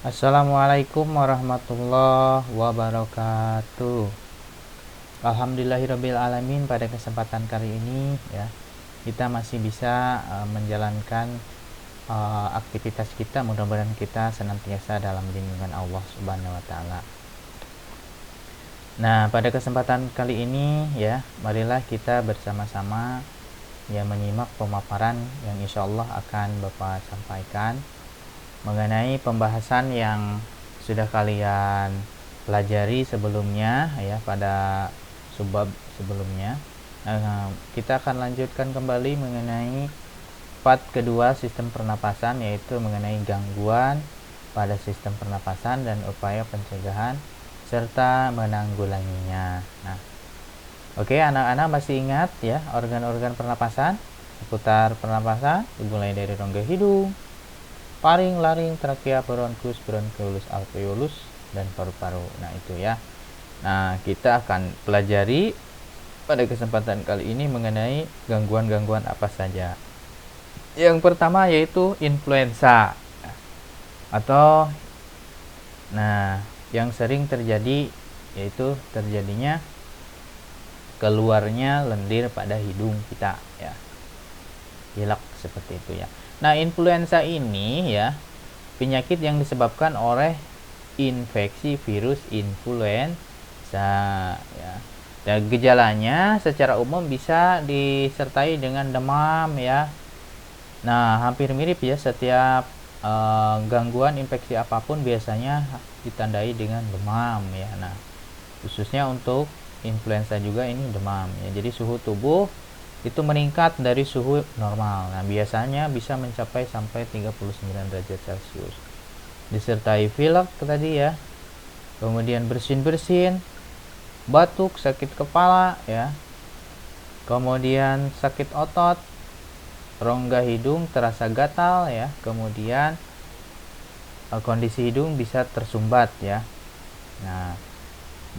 Assalamualaikum warahmatullahi wabarakatuh. Alhamdulillahirabbil alamin. Pada kesempatan kali ini ya, kita masih bisa menjalankan aktivitas kita. Mudah-mudahan kita senantiasa dalam lindungan Allah Subhanahu wa taala. Nah, pada kesempatan kali ini ya, marilah kita bersama-sama ya menyimak pemaparan yang insya Allah akan Bapak sampaikan mengenai pembahasan yang sudah kalian pelajari sebelumnya ya, pada subbab sebelumnya. Nah, kita akan lanjutkan kembali mengenai part kedua sistem pernapasan, yaitu mengenai gangguan pada sistem pernapasan dan upaya pencegahan serta menanggulanginya. Nah, oke, anak-anak masih ingat ya organ-organ pernapasan? Seputar pernapasan dimulai dari rongga hidung, paring, laring, trakea, bronkus, bronkiolus, alveolus, dan paru-paru. Nah, itu ya. Nah, kita akan pelajari pada kesempatan kali ini mengenai gangguan-gangguan apa saja. Yang pertama yaitu influenza. Atau yang sering terjadi yaitu terjadinya keluarnya lendir pada hidung kita ya. Pilek seperti itu ya. Nah, influenza ini ya penyakit yang disebabkan oleh infeksi virus influenza ya. Dan gejalanya secara umum bisa disertai dengan demam ya. Nah, hampir mirip ya, setiap gangguan infeksi apapun biasanya ditandai dengan demam ya. Nah, khususnya untuk influenza juga ini demam ya. Jadi suhu tubuh itu meningkat dari suhu normal. Nah, biasanya bisa mencapai sampai 39 derajat Celcius. Disertai pilek tadi ya. Kemudian bersin-bersin, batuk, sakit kepala ya. Kemudian sakit otot, rongga hidung terasa gatal ya. Kemudian kondisi hidung bisa tersumbat ya. Nah,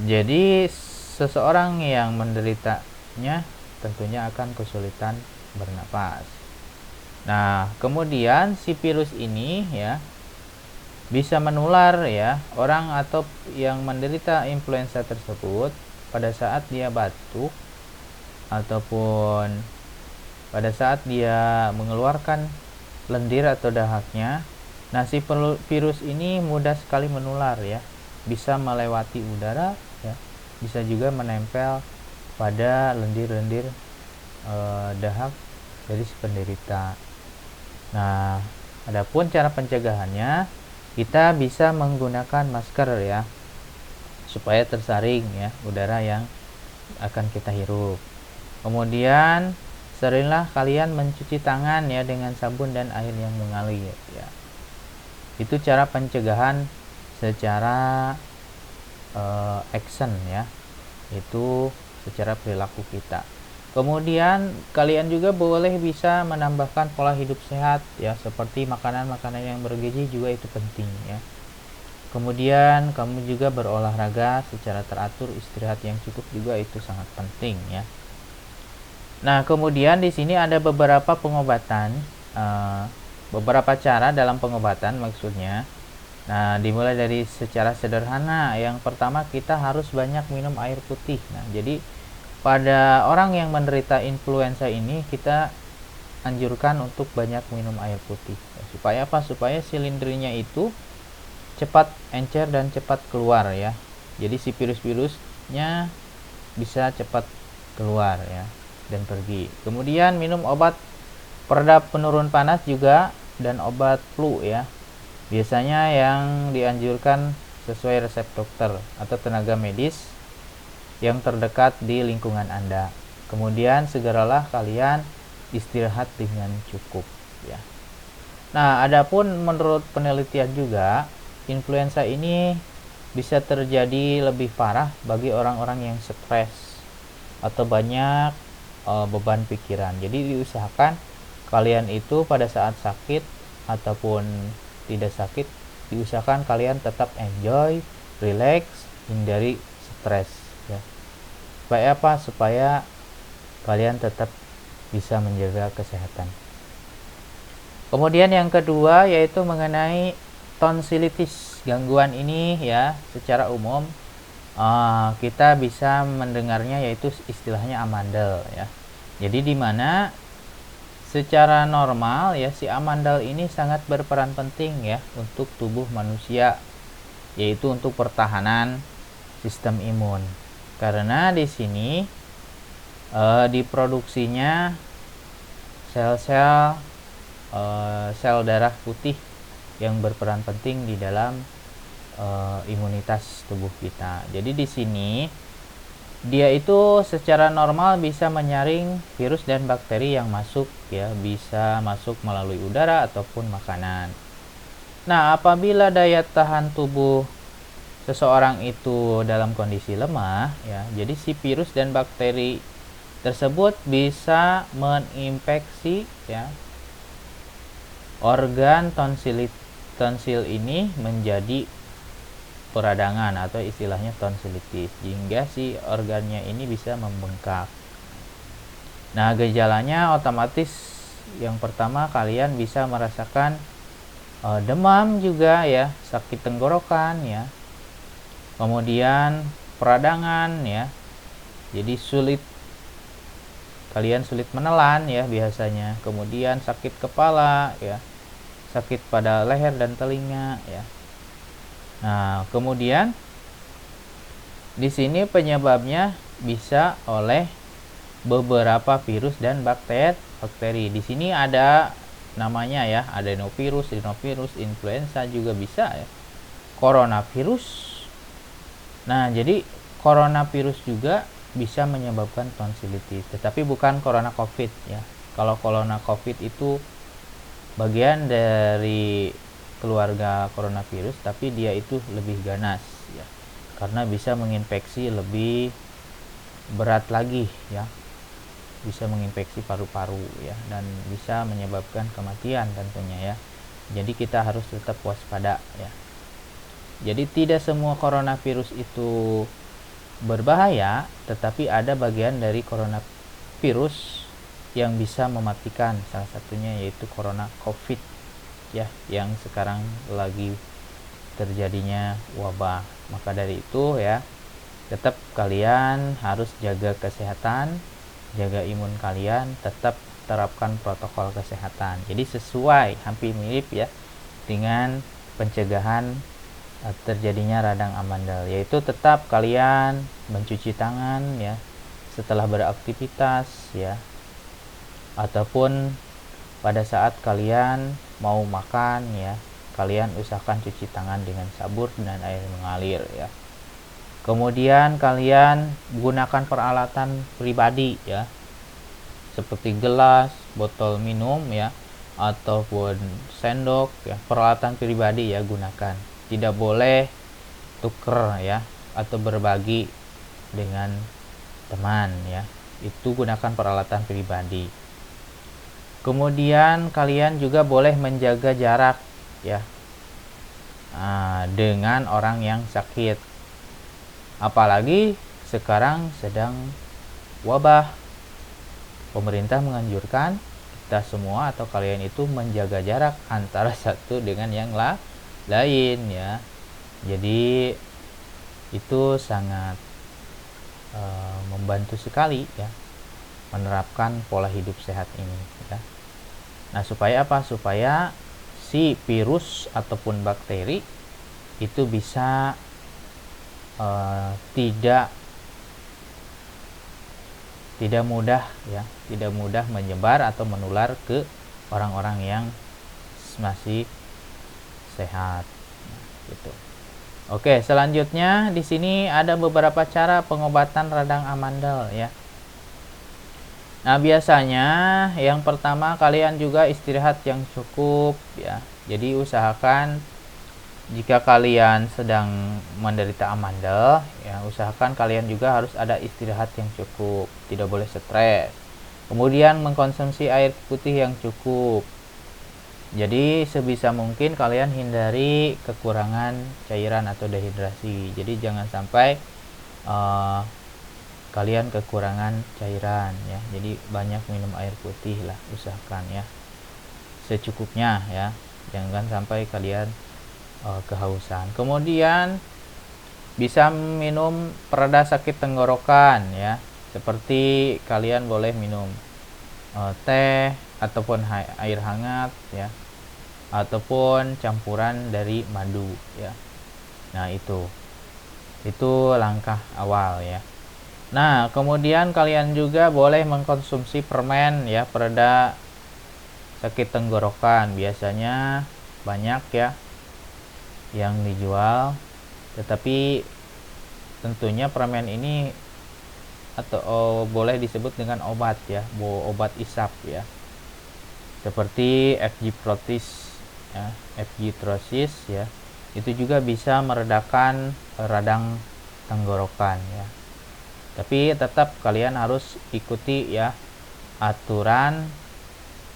jadi seseorang yang menderitanya tentunya akan kesulitan bernapas. Nah, kemudian si virus ini ya bisa menular ya orang atau yang menderita influenza tersebut pada saat dia batuk ataupun pada saat dia mengeluarkan lendir atau dahaknya. Nah, si virus ini mudah sekali menular ya. Bisa melewati udara ya. Bisa juga menempel pada lendir-lendir dahak dari si penderita. Nah, adapun cara pencegahannya, kita bisa menggunakan masker ya, supaya tersaring ya udara yang akan kita hirup. Kemudian seringlah kalian mencuci tangan ya dengan sabun dan air yang mengalir ya. Itu cara pencegahan secara action ya, itu secara perilaku kita. Kemudian kalian juga boleh bisa menambahkan pola hidup sehat ya, seperti makanan-makanan yang bergizi juga itu penting ya. Kemudian kamu juga berolahraga secara teratur, istirahat yang cukup juga itu sangat penting ya. Nah, kemudian di sini ada beberapa pengobatan, beberapa cara dalam pengobatan maksudnya. Nah, dimulai dari secara sederhana. Yang pertama, kita harus banyak minum air putih. Nah, jadi pada orang yang menderita influenza ini kita anjurkan untuk banyak minum air putih. Supaya apa? Supaya silindernya itu cepat encer dan cepat keluar ya. Jadi si virus-virusnya bisa cepat keluar ya dan pergi. Kemudian minum obat peredap penurun panas juga dan obat flu ya. Biasanya yang dianjurkan sesuai resep dokter atau tenaga medis yang terdekat di lingkungan Anda. Kemudian segeralah kalian istirahat dengan cukup ya. Nah, adapun menurut penelitian juga influenza ini bisa terjadi lebih parah bagi orang-orang yang stres atau banyak beban pikiran. Jadi diusahakan kalian itu pada saat sakit ataupun tidak sakit, diusahakan kalian tetap enjoy, relax, hindari stres ya. Supaya apa? Supaya kalian tetap bisa menjaga kesehatan. Kemudian yang kedua yaitu mengenai tonsilitis gangguan ini ya secara umum kita bisa mendengarnya yaitu istilahnya amandel ya. Jadi di mana secara normal ya si amandel ini sangat berperan penting ya untuk tubuh manusia, yaitu untuk pertahanan sistem imun. Karena di sini diproduksinya sel-sel sel darah putih yang berperan penting di dalam imunitas tubuh kita. Jadi di sini dia itu secara normal bisa menyaring virus dan bakteri yang masuk ya, bisa masuk melalui udara ataupun makanan. Nah, apabila daya tahan tubuh seseorang itu dalam kondisi lemah ya, jadi si virus dan bakteri tersebut bisa menginfeksi ya organ tonsil ini menjadi peradangan atau istilahnya tonsilitis, hingga si organnya ini bisa membengkak. Nah, gejalanya otomatis yang pertama kalian bisa merasakan demam juga ya, sakit tenggorokan ya, kemudian peradangan ya, jadi kalian sulit menelan ya biasanya, kemudian sakit kepala ya, sakit pada leher dan telinga ya. Nah, kemudian di sini penyebabnya bisa oleh beberapa virus dan bakteri. Di sini ada namanya ya, adenovirus, rhinovirus, influenza juga bisa ya. Coronavirus. Nah, jadi coronavirus juga bisa menyebabkan tonsilitis, tetapi bukan corona covid ya. Kalau corona covid itu bagian dari keluarga coronavirus, tapi dia itu lebih ganas ya, karena bisa menginfeksi lebih berat lagi ya, bisa menginfeksi paru-paru ya, dan bisa menyebabkan kematian tentunya ya. Jadi kita harus tetap waspada ya. Jadi tidak semua coronavirus itu berbahaya, tetapi ada bagian dari coronavirus yang bisa mematikan, salah satunya yaitu corona covid ya, yang sekarang lagi terjadinya wabah. Maka dari itu ya, tetap kalian harus jaga kesehatan, jaga imun kalian, tetap terapkan protokol kesehatan. Jadi sesuai, hampir mirip ya dengan pencegahan terjadinya radang amandel, yaitu tetap kalian mencuci tangan ya setelah beraktivitas ya, ataupun pada saat kalian mau makan ya, kalian usahakan cuci tangan dengan sabun dan air mengalir ya. Kemudian kalian gunakan peralatan pribadi ya, seperti gelas, botol minum ya, ataupun sendok ya, peralatan pribadi ya gunakan. Tidak boleh tuker ya atau berbagi dengan teman ya. Itu gunakan peralatan pribadi. Kemudian kalian juga boleh menjaga jarak ya dengan orang yang sakit. Apalagi sekarang sedang wabah. Pemerintah menganjurkan kita semua atau kalian itu menjaga jarak antara satu dengan yang lain ya. Jadi itu sangat membantu sekali ya menerapkan pola hidup sehat ini ya. Nah, supaya apa? Supaya si virus ataupun bakteri itu bisa tidak mudah ya, tidak mudah menyebar atau menular ke orang-orang yang masih sehat gitu. Oke, selanjutnya di sini ada beberapa cara pengobatan radang amandel ya. Nah, biasanya yang pertama kalian juga istirahat yang cukup ya. Jadi usahakan jika kalian sedang menderita amandel ya, usahakan kalian juga harus ada istirahat yang cukup, tidak boleh stres. Kemudian mengkonsumsi air putih yang cukup. Jadi sebisa mungkin kalian hindari kekurangan cairan atau dehidrasi. Jadi jangan sampai kalian kekurangan cairan ya. Jadi banyak minum air putih lah, usahakan ya secukupnya ya. Jangan sampai kalian kehausan. Kemudian bisa minum pereda sakit tenggorokan ya, seperti kalian boleh minum teh ataupun air hangat ya, ataupun campuran dari madu ya. Nah, itu langkah awal ya. Nah, kemudian kalian juga boleh mengkonsumsi permen ya, pereda sakit tenggorokan. Biasanya banyak ya yang dijual, tetapi tentunya permen ini atau boleh disebut dengan obat ya, obat isap ya, seperti FG-Prosis ya, itu juga bisa meredakan radang tenggorokan ya. Tapi tetap kalian harus ikuti ya aturan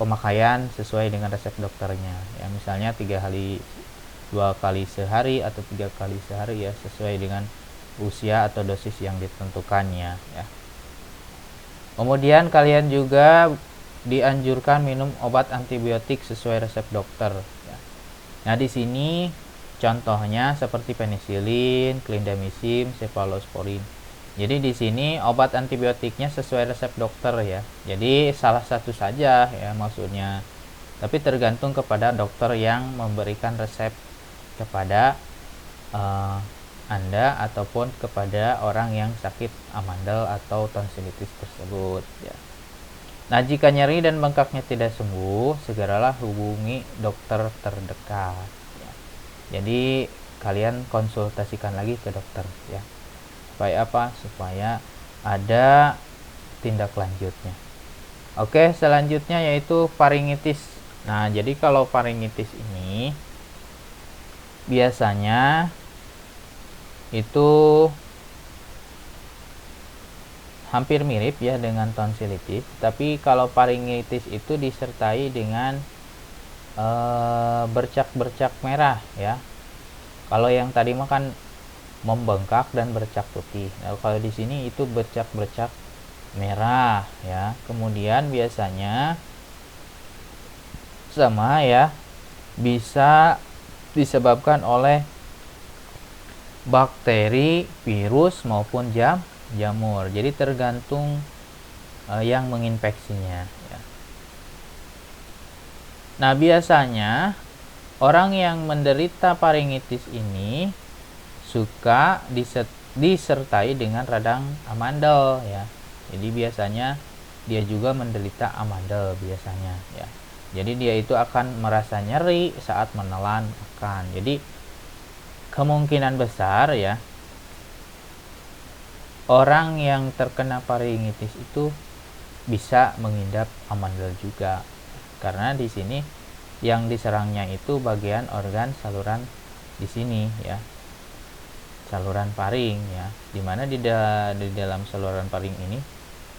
pemakaian sesuai dengan resep dokternya ya, misalnya 2 kali sehari atau 3 kali sehari ya, sesuai dengan usia atau dosis yang ditentukannya ya. Kemudian kalian juga dianjurkan minum obat antibiotik sesuai resep dokter ya. Nah, di sini contohnya seperti penisilin, clindamycin, cephalosporin. Jadi di sini obat antibiotiknya sesuai resep dokter ya. Jadi salah satu saja ya maksudnya. Tapi tergantung kepada dokter yang memberikan resep kepada Anda ataupun kepada orang yang sakit amandel atau tonsilitis tersebut ya. Nah, jika nyeri dan bengkaknya tidak sembuh, segeralah hubungi dokter terdekat ya. Jadi kalian konsultasikan lagi ke dokter ya. Supaya apa? Supaya ada tindak lanjutnya. Oke, selanjutnya yaitu faringitis. Nah, jadi kalau faringitis ini biasanya itu hampir mirip ya dengan tonsilitis, tapi kalau faringitis itu disertai dengan bercak-bercak merah ya. Kalau yang tadi makan membengkak dan bercak putih. Nah, kalau di sini itu bercak-bercak merah ya. Kemudian biasanya sama ya, bisa disebabkan oleh bakteri, virus maupun jamur. Jadi tergantung yang menginfeksinya ya. Nah, biasanya orang yang menderita faringitis ini suka disertai dengan radang amandel ya. Jadi biasanya dia juga menderita amandel biasanya ya. Jadi dia itu akan merasa nyeri saat menelan makan. Jadi kemungkinan besar ya orang yang terkena faringitis itu bisa mengidap amandel juga. Karena di sini yang diserangnya itu bagian organ saluran di sini ya. Saluran paring ya, dimana di dalam saluran paring ini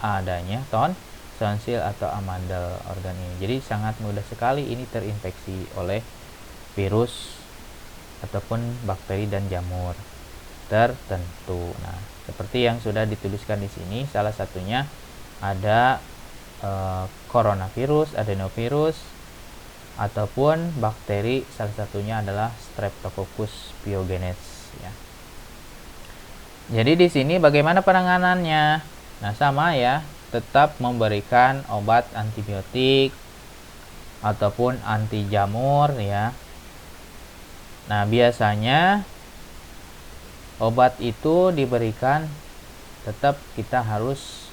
adanya tonsil atau amandel organ ini. Jadi sangat mudah sekali ini terinfeksi oleh virus ataupun bakteri dan jamur tertentu. Nah, seperti yang sudah dituliskan di sini, salah satunya ada coronavirus, adenovirus, ataupun bakteri, salah satunya adalah Streptococcus pyogenes ya. Jadi di sini bagaimana penanganannya? Nah, sama ya, tetap memberikan obat antibiotik ataupun anti jamur ya. Nah, biasanya obat itu diberikan, tetap kita harus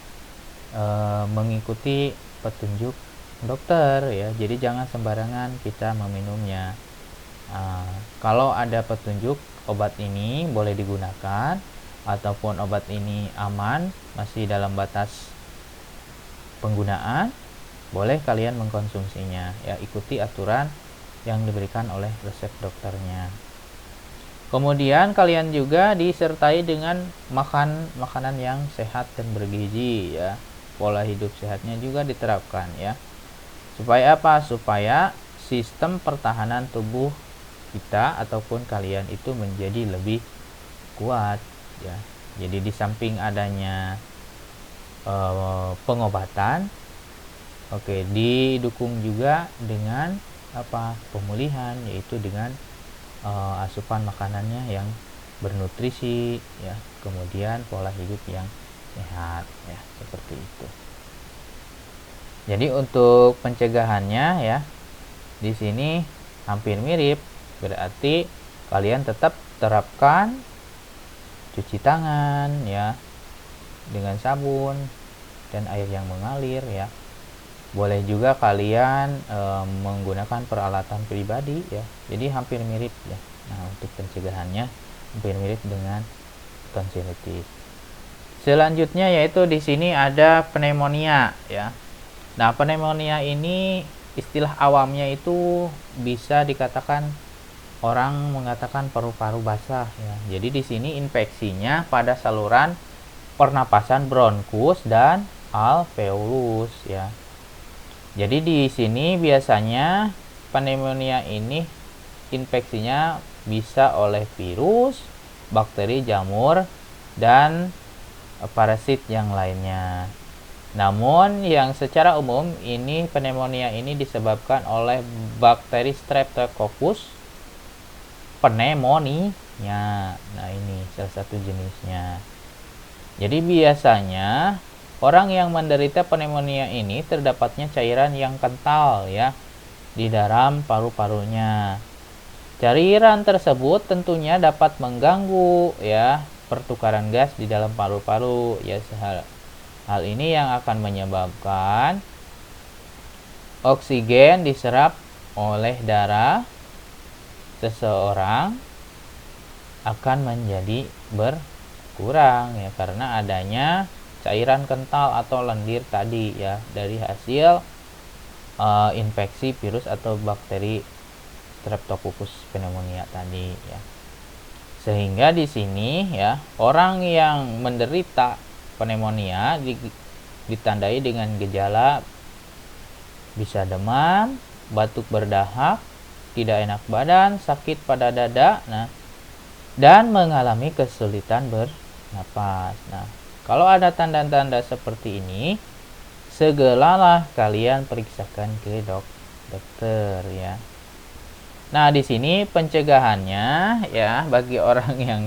mengikuti petunjuk dokter ya. Jadi jangan sembarangan kita meminumnya. Kalau ada petunjuk obat ini boleh digunakan, ataupun obat ini aman, masih dalam batas penggunaan, boleh kalian mengkonsumsinya ya. Ikuti aturan yang diberikan oleh resep dokternya. Kemudian kalian juga disertai dengan makanan yang sehat dan bergizi ya. Pola hidup sehatnya juga diterapkan ya. Supaya apa? Supaya sistem pertahanan tubuh kita ataupun kalian itu menjadi lebih kuat ya. Jadi di samping adanya pengobatan, didukung juga dengan pemulihan, yaitu dengan asupan makanannya yang bernutrisi ya, kemudian pola hidup yang sehat ya, seperti itu. Jadi untuk pencegahannya ya, di sini hampir mirip, berarti kalian tetap terapkan cuci tangan ya dengan sabun dan air yang mengalir ya. Boleh juga kalian menggunakan peralatan pribadi ya. Jadi hampir mirip ya. Nah, untuk pencegahannya hampir mirip dengan tonsilitis. Selanjutnya yaitu di sini ada pneumonia ya. Nah, pneumonia ini istilah awamnya itu bisa dikatakan orang mengatakan paru-paru basah ya. Jadi di sini infeksinya pada saluran pernapasan bronkus dan alveolus ya. Jadi di sini biasanya pneumonia ini infeksinya bisa oleh virus, bakteri, jamur, dan parasit yang lainnya. Namun yang secara umum ini pneumonia ini disebabkan oleh bakteri Streptococcus pneumoniae. Nah, ini salah satu jenisnya. Jadi biasanya orang yang menderita pneumonia ini terdapatnya cairan yang kental ya di dalam paru-parunya. Cairan tersebut tentunya dapat mengganggu ya pertukaran gas di dalam paru-paru ya. Hal ini yang akan menyebabkan oksigen diserap oleh darah seseorang akan menjadi berkurang ya, karena adanya cairan kental atau lendir tadi ya dari hasil infeksi virus atau bakteri Streptococcus pneumonia tadi ya. Sehingga di sini ya orang yang menderita pneumonia ditandai dengan gejala bisa demam, batuk berdahak, tidak enak badan, sakit pada dada, nah, dan mengalami kesulitan bernapas. Nah, kalau ada tanda-tanda seperti ini, segeralah kalian periksakan ke dokter ya. Nah, di sini pencegahannya ya bagi orang yang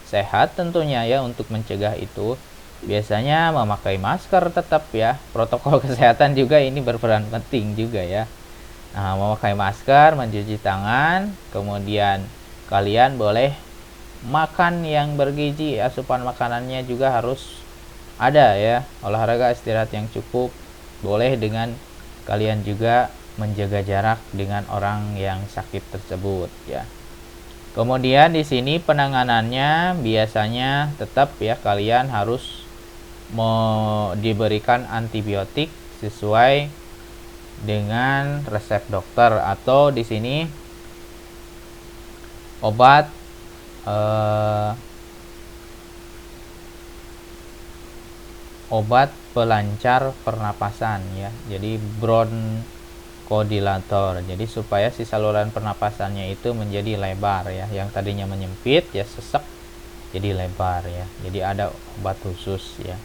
sehat tentunya ya, untuk mencegah itu biasanya memakai masker tetap ya. Protokol kesehatan juga ini berperan penting juga ya. Nah, memakai masker, mencuci tangan, kemudian kalian boleh makan yang bergizi, asupan makanannya juga harus ada ya. Olahraga, istirahat yang cukup. Boleh dengan kalian juga menjaga jarak dengan orang yang sakit tersebut ya. Kemudian di sini penanganannya biasanya tetap ya kalian harus diberikan antibiotik sesuai dengan resep dokter, atau di sini obat pelancar pernapasan ya. Jadi bronchodilator. Jadi supaya si saluran pernapasannya itu menjadi lebar ya. Yang tadinya menyempit ya sesek jadi lebar ya. Jadi ada obat khusus ya.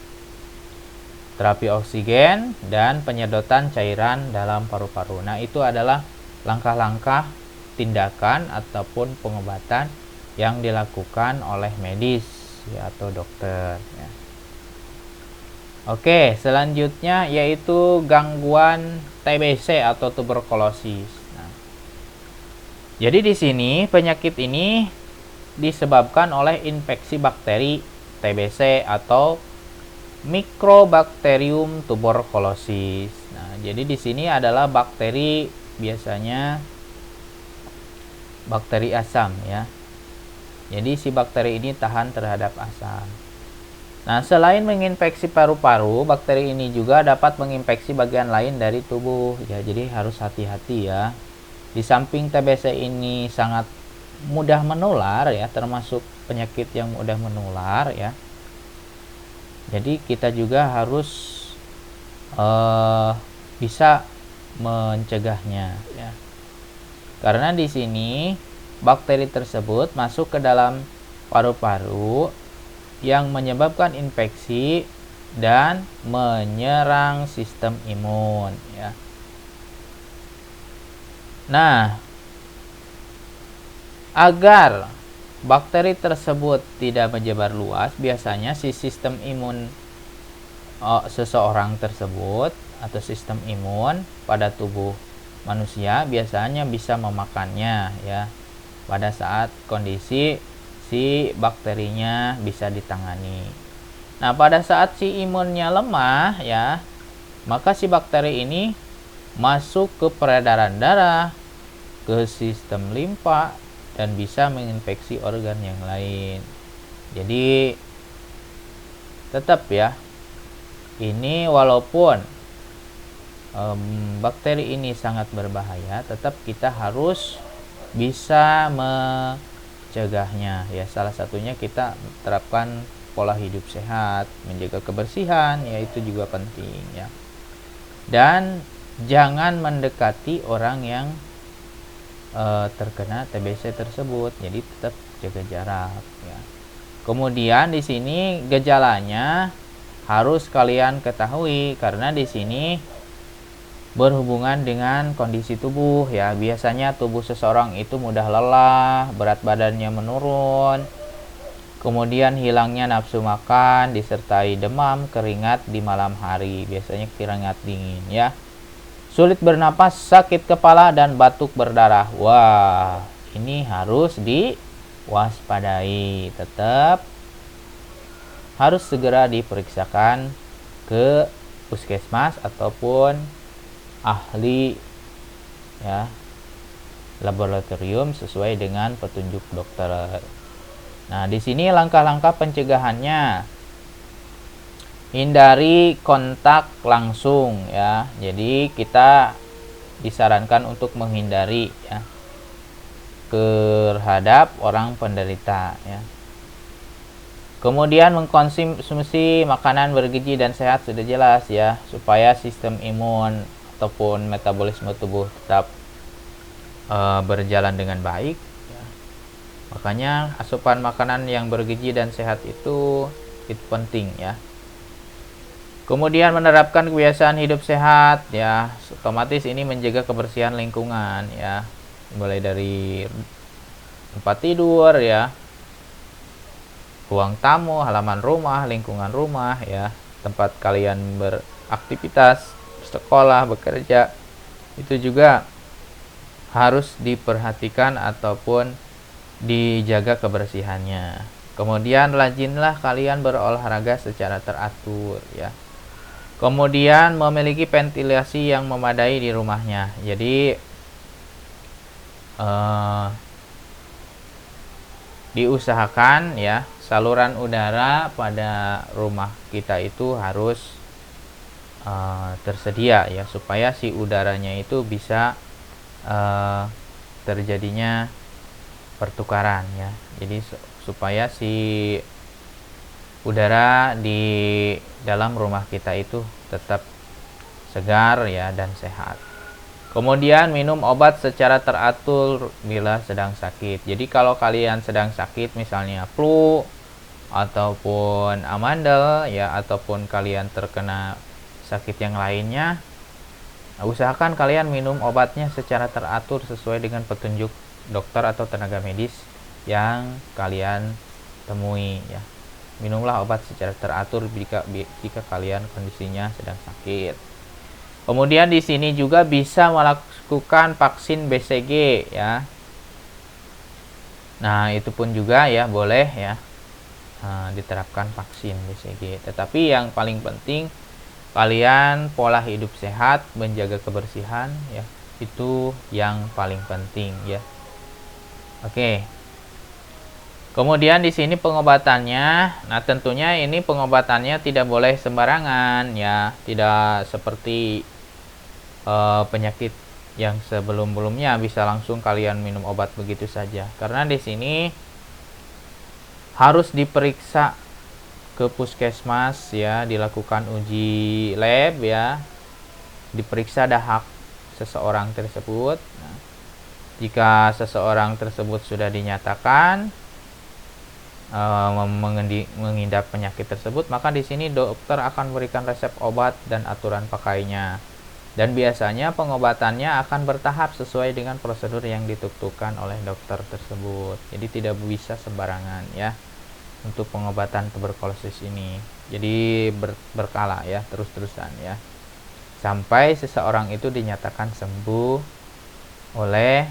Terapi oksigen dan penyedotan cairan dalam paru-paru. Nah, itu adalah langkah-langkah tindakan ataupun pengobatan yang dilakukan oleh medis ya, atau dokter ya. Oke, selanjutnya yaitu gangguan TBC atau tuberkulosis. Nah, jadi di sini penyakit ini disebabkan oleh infeksi bakteri TBC atau Mycobacterium tuberculosis. Nah, jadi di sini adalah bakteri, biasanya bakteri asam ya. Jadi si bakteri ini tahan terhadap asam. Nah, selain menginfeksi paru-paru, bakteri ini juga dapat menginfeksi bagian lain dari tubuh ya. Jadi harus hati-hati ya. Di samping TBC ini sangat mudah menular ya, termasuk penyakit yang mudah menular ya. Jadi kita juga harus bisa mencegahnya ya. Karena di sini bakteri tersebut masuk ke dalam paru-paru yang menyebabkan infeksi dan menyerang sistem imun ya. Nah, Agar bakteri tersebut tidak menyebar luas, biasanya si sistem imun seseorang tersebut atau sistem imun pada tubuh manusia biasanya bisa memakannya ya pada saat kondisi si bakterinya bisa ditangani. Nah, pada saat si imunnya lemah ya, maka si bakteri ini masuk ke peredaran darah, ke sistem limfa, dan bisa menginfeksi organ yang lain. Jadi tetap ya, ini walaupun bakteri ini sangat berbahaya, tetap kita harus bisa mencegahnya ya. Salah satunya kita terapkan pola hidup sehat, menjaga kebersihan ya, itu juga penting ya. Dan jangan mendekati orang yang terkena TBC tersebut, jadi tetap jaga jarak ya. Kemudian di sini gejalanya harus kalian ketahui karena di sini berhubungan dengan kondisi tubuh ya. Biasanya tubuh seseorang itu mudah lelah, berat badannya menurun, kemudian hilangnya nafsu makan disertai demam, keringat di malam hari, biasanya keringat dingin ya. Sulit bernapas, sakit kepala, dan batuk berdarah. Wah, ini harus diwaspadai. Tetap harus segera diperiksakan ke puskesmas ataupun ahli ya, laboratorium sesuai dengan petunjuk dokter. Nah, di sini langkah-langkah pencegahannya. Hindari kontak langsung ya. Jadi kita disarankan untuk menghindari ya terhadap orang penderita ya. Kemudian mengkonsumsi makanan bergizi dan sehat sudah jelas ya, supaya sistem imun ataupun metabolisme tubuh tetap berjalan dengan baik ya. Makanya asupan makanan yang bergizi dan sehat itu penting ya. Kemudian menerapkan kebiasaan hidup sehat ya, otomatis ini menjaga kebersihan lingkungan ya, mulai dari tempat tidur ya, ruang tamu, halaman rumah, lingkungan rumah ya, tempat kalian beraktivitas, sekolah, bekerja, itu juga harus diperhatikan ataupun dijaga kebersihannya. Kemudian rajinlah kalian berolahraga secara teratur ya. Kemudian memiliki ventilasi yang memadai di rumahnya. Jadi diusahakan ya, saluran udara pada rumah kita itu harus tersedia ya, supaya si udaranya itu bisa terjadinya pertukaran ya. Jadi supaya si udara di dalam rumah kita itu tetap segar ya dan sehat. Kemudian minum obat secara teratur bila sedang sakit. Jadi kalau kalian sedang sakit, misalnya flu ataupun amandel ya, ataupun kalian terkena sakit yang lainnya, usahakan kalian minum obatnya secara teratur sesuai dengan petunjuk dokter atau tenaga medis yang kalian temui ya. Minumlah obat secara teratur jika kalian kondisinya sedang sakit. Kemudian di sini juga bisa melakukan vaksin BCG ya. Nah, itu pun juga ya boleh ya diterapkan vaksin BCG. Tetapi yang paling penting kalian pola hidup sehat, menjaga kebersihan ya. Itu yang paling penting ya. Oke. Kemudian di sini pengobatannya, nah tentunya ini pengobatannya tidak boleh sembarangan ya, tidak seperti penyakit yang sebelum-belumnya bisa langsung kalian minum obat begitu saja. Karena di sini harus diperiksa ke puskesmas ya, dilakukan uji lab ya, diperiksa dahak seseorang tersebut. Nah, jika seseorang tersebut sudah dinyatakan mengidap penyakit tersebut, maka di sini dokter akan memberikan resep obat dan aturan pakainya. Dan biasanya pengobatannya akan bertahap sesuai dengan prosedur yang ditentukan oleh dokter tersebut. Jadi tidak bisa sembarangan ya untuk pengobatan tuberkulosis ini. Jadi berkala ya, terus-terusan ya. Sampai seseorang itu dinyatakan sembuh oleh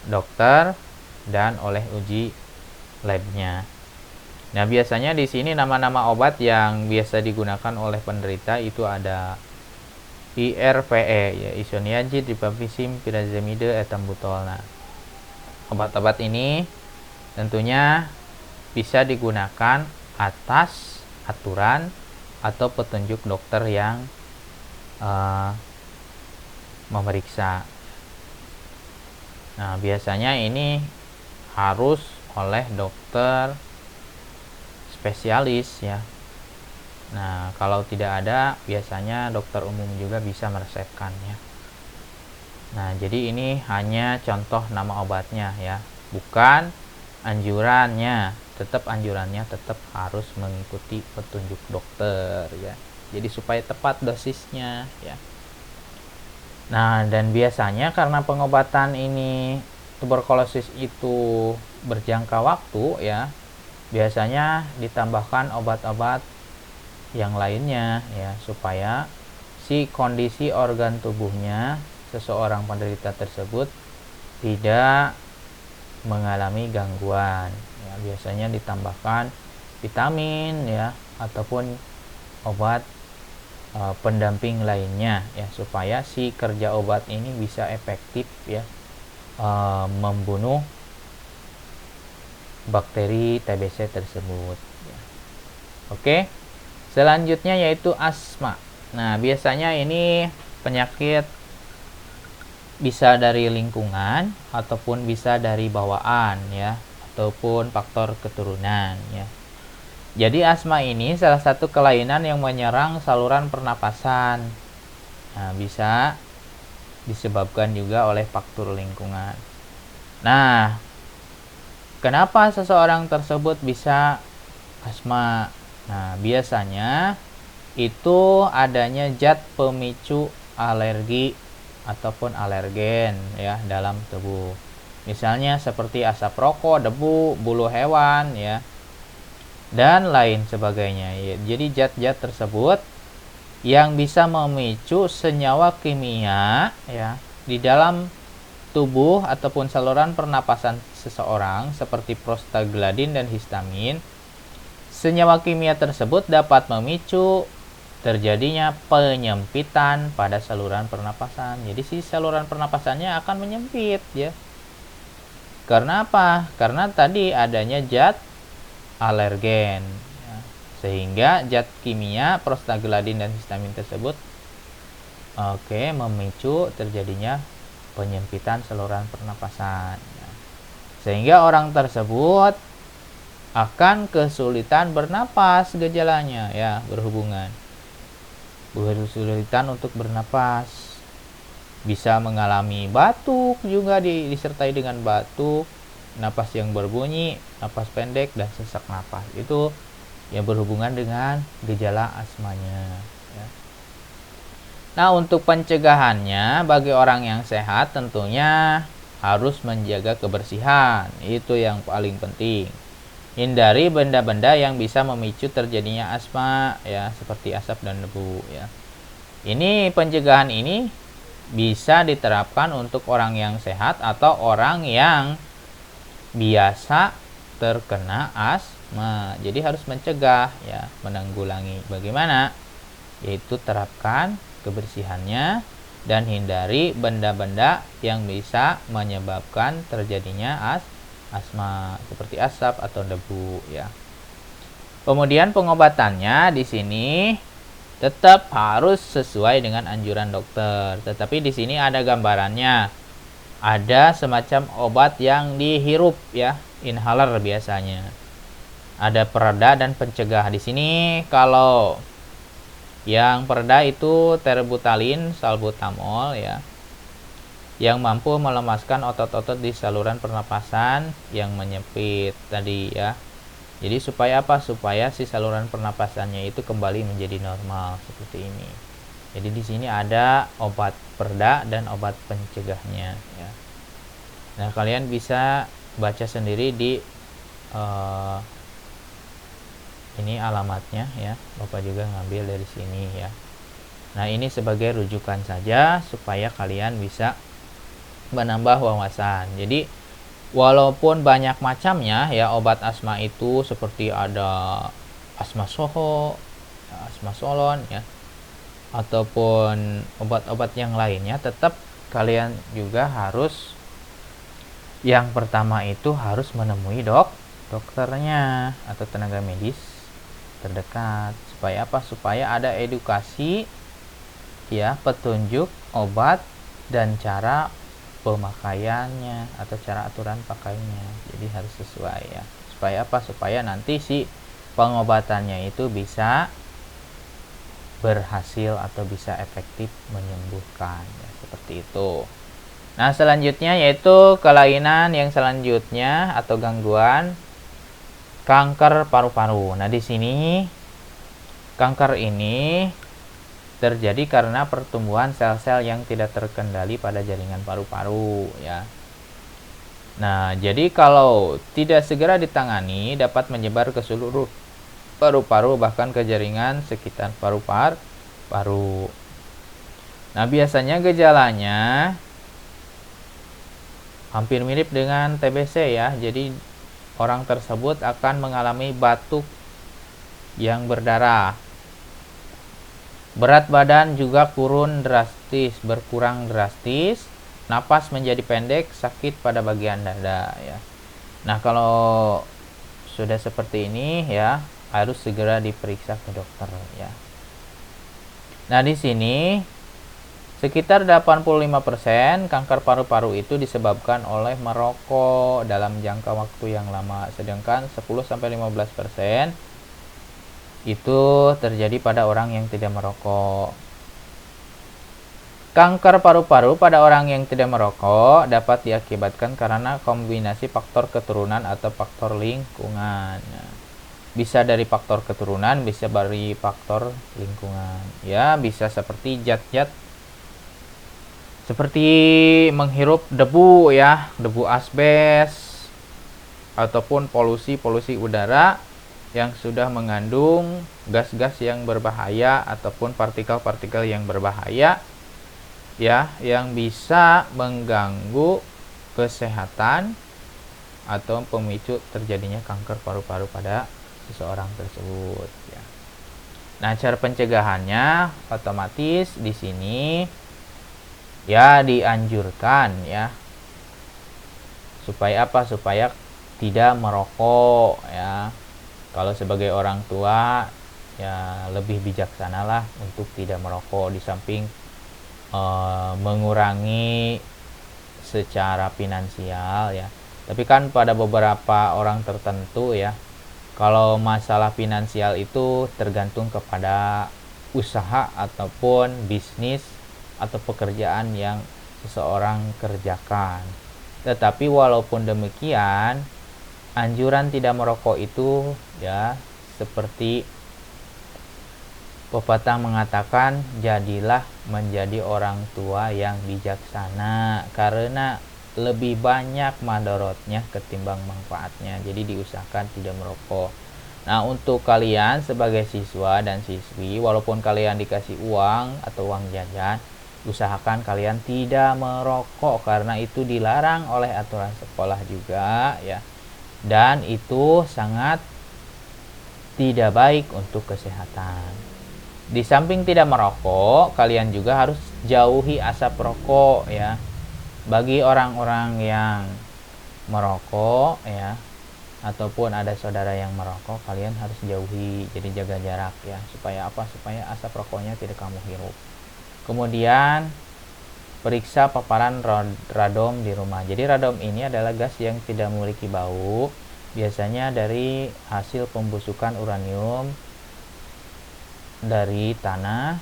dokter dan oleh uji labnya. Nah, biasanya di sini nama-nama obat yang biasa digunakan oleh penderita itu ada IRVE ya, isoniazid, rifampicin, pyrazamide, ethambutol. Nah, obat-obat ini tentunya bisa digunakan atas aturan atau petunjuk dokter yang memeriksa. Nah, biasanya ini harus oleh dokter spesialis ya. Nah, kalau tidak ada, biasanya dokter umum juga bisa meresepkan ya. Nah, jadi ini hanya contoh nama obatnya ya, bukan anjurannya. Tetap anjurannya tetap harus mengikuti petunjuk dokter ya. Jadi supaya tepat dosisnya ya. Nah, dan biasanya karena pengobatan ini tuberkulosis itu berjangka waktu ya, biasanya ditambahkan obat-obat yang lainnya ya, supaya si kondisi organ tubuhnya seseorang penderita tersebut tidak mengalami gangguan ya. Biasanya ditambahkan vitamin ya, ataupun obat pendamping lainnya ya, supaya si kerja obat ini bisa efektif ya, membunuh bakteri TBC tersebut ya. Oke, selanjutnya yaitu asma. Nah, biasanya ini penyakit bisa dari lingkungan ataupun bisa dari bawaan ya, ataupun faktor keturunan ya. Jadi asma ini salah satu kelainan yang menyerang saluran pernapasan. Nah, bisa disebabkan juga oleh faktor lingkungan. Nah, kenapa seseorang tersebut bisa asma? Nah, biasanya itu adanya zat pemicu alergi ataupun alergen ya dalam tubuh. Misalnya seperti asap rokok, debu, bulu hewan ya, dan lain sebagainya ya. Jadi zat-zat tersebut yang bisa memicu senyawa kimia ya di dalam tubuh ataupun saluran pernapasan seseorang seperti prostaglandin dan histamin. Senyawa kimia tersebut dapat memicu terjadinya penyempitan pada saluran pernapasan. Jadi si saluran pernapasannya akan menyempit ya. Karena apa? Karena tadi adanya zat alergen ya. Sehingga zat kimia prostaglandin dan histamin tersebut memicu terjadinya penyempitan saluran pernapasan ya. Sehingga orang tersebut akan kesulitan bernapas, gejalanya ya berhubungan kesulitan untuk bernapas, bisa mengalami batuk juga disertai dengan batuk, napas yang berbunyi, napas pendek, dan sesak napas. Itu yang berhubungan dengan gejala asmanya ya. Nah, untuk pencegahannya bagi orang yang sehat tentunya harus menjaga kebersihan, itu yang paling penting. Hindari benda-benda yang bisa memicu terjadinya asma ya, seperti asap dan debu ya. Ini pencegahan ini bisa diterapkan untuk orang yang sehat atau orang yang biasa terkena asma. Jadi harus mencegah ya, menanggulangi. Bagaimana? Yaitu terapkan kebersihannya dan hindari benda-benda yang bisa menyebabkan terjadinya asma seperti asap atau debu ya. Kemudian pengobatannya di sini tetap harus sesuai dengan anjuran dokter. Tetapi di sini ada gambarannya. Ada semacam obat yang dihirup ya, inhaler biasanya. Ada pereda dan pencegah. Di sini kalau yang pereda itu terbutalin, salbutamol ya, yang mampu melemaskan otot-otot di saluran pernapasan yang menyempit tadi ya. Jadi supaya apa? Supaya si saluran pernapasannya itu kembali menjadi normal seperti ini. Jadi di sini ada obat pereda dan obat pencegahnya ya. Nah, kalian bisa baca sendiri di ini alamatnya ya. Bapak juga ngambil dari sini ya. Nah, ini sebagai rujukan saja supaya kalian bisa menambah wawasan. Jadi walaupun banyak macamnya ya obat asma itu, seperti ada asma soho, asma solon ya, ataupun obat-obat yang lainnya, tetap kalian juga harus yang pertama itu harus menemui dokternya atau tenaga medis terdekat. Supaya apa? Supaya ada edukasi ya, petunjuk obat dan cara pemakaiannya atau cara aturan pakainya. Jadi harus sesuai ya. Supaya apa? Supaya nanti si pengobatannya itu bisa berhasil atau bisa efektif menyembuhkan ya, seperti itu. Nah, selanjutnya yaitu kelainan yang selanjutnya atau gangguan kanker paru-paru. Nah, di sini kanker ini terjadi karena pertumbuhan sel-sel yang tidak terkendali pada jaringan paru-paru ya. Nah, jadi kalau tidak segera ditangani dapat menyebar ke seluruh paru-paru, bahkan ke jaringan sekitar paru-paru. Nah, biasanya gejalanya hampir mirip dengan TBC ya. Jadi orang tersebut akan mengalami batuk yang berdarah. Berat badan juga berkurang drastis, napas menjadi pendek, sakit pada bagian dada ya. Nah, kalau sudah seperti ini ya, harus segera diperiksa ke dokter ya. Nah, di sini sekitar 85% kanker paru-paru itu disebabkan oleh merokok dalam jangka waktu yang lama, sedangkan 10-15% itu terjadi pada orang yang tidak merokok. Kanker paru-paru pada orang yang tidak merokok dapat diakibatkan karena kombinasi faktor keturunan atau faktor lingkungan. Bisa dari faktor keturunan, bisa dari faktor lingkungan. Ya, bisa seperti zat-zat seperti menghirup debu ya, debu asbes ataupun polusi udara yang sudah mengandung gas-gas yang berbahaya ataupun partikel-partikel yang berbahaya ya, yang bisa mengganggu kesehatan atau pemicu terjadinya kanker paru-paru pada seseorang tersebut ya. Nah, cara pencegahannya otomatis di sini ya dianjurkan ya, supaya apa? Supaya tidak merokok ya. Kalau sebagai orang tua ya lebih bijaksanalah untuk tidak merokok, di samping mengurangi secara finansial ya. Tapi kan pada beberapa orang tertentu ya, kalau masalah finansial itu tergantung kepada usaha ataupun bisnis atau pekerjaan yang seseorang kerjakan. Tetapi walaupun demikian, anjuran tidak merokok itu ya, seperti pepatah mengatakan, jadilah menjadi orang tua yang bijaksana, karena lebih banyak madorotnya ketimbang manfaatnya. Jadi diusahakan tidak merokok. Nah, untuk kalian sebagai siswa dan siswi, walaupun kalian dikasih uang atau uang jajan, usahakan kalian tidak merokok, karena itu dilarang oleh aturan sekolah juga ya. Dan itu sangat tidak baik untuk kesehatan. Di samping tidak merokok, kalian juga harus jauhi asap rokok ya. Bagi orang-orang yang merokok ya, ataupun ada saudara yang merokok, kalian harus jauhi. Jadi jaga jarak ya. Supaya apa? Supaya asap rokoknya tidak kamu hirup. Kemudian periksa paparan radon di rumah. Jadi radon ini adalah gas yang tidak memiliki bau, biasanya dari hasil pembusukan uranium dari tanah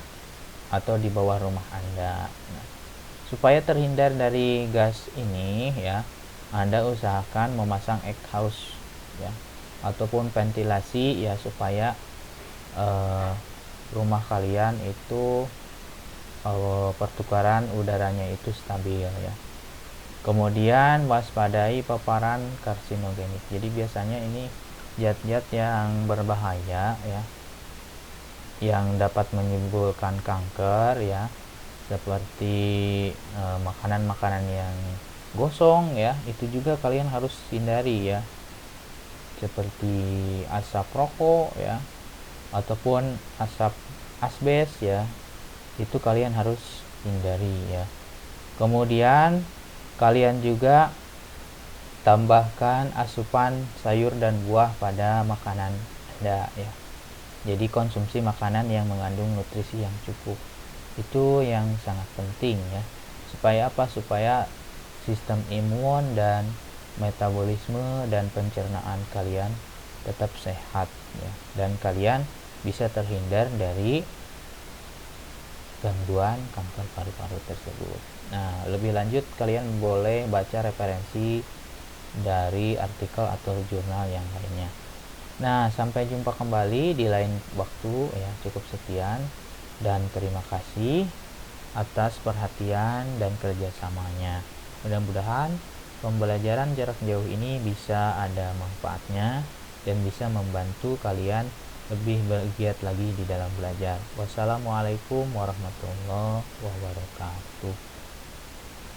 atau di bawah rumah Anda. Nah, supaya terhindar dari gas ini ya, Anda usahakan memasang exhaust ya, ataupun ventilasi ya, supaya rumah kalian itu pertukaran udaranya itu stabil ya. Kemudian waspadai paparan karsinogenik. Jadi biasanya ini zat-zat yang berbahaya ya, yang dapat menimbulkan kanker ya, seperti makanan-makanan yang gosong ya, itu juga kalian harus hindari ya, seperti asap rokok ya, ataupun asap asbes ya, itu kalian harus hindari ya. Kemudian kalian juga tambahkan asupan sayur dan buah pada makanan Anda ya. Jadi konsumsi makanan yang mengandung nutrisi yang cukup, itu yang sangat penting ya. Supaya apa? Supaya sistem imun dan metabolisme dan pencernaan kalian tetap sehat ya, dan kalian bisa terhindar dari gangguan kanker paru-paru tersebut. Nah, lebih lanjut kalian boleh baca referensi dari artikel atau jurnal yang lainnya. Nah, sampai jumpa kembali di lain waktu ya. Cukup sekian dan terima kasih atas perhatian dan kerjasamanya. Mudah-mudahan pembelajaran jarak jauh ini bisa ada manfaatnya dan bisa membantu kalian lebih bergiat lagi di dalam belajar. Wassalamualaikum warahmatullahi wabarakatuh.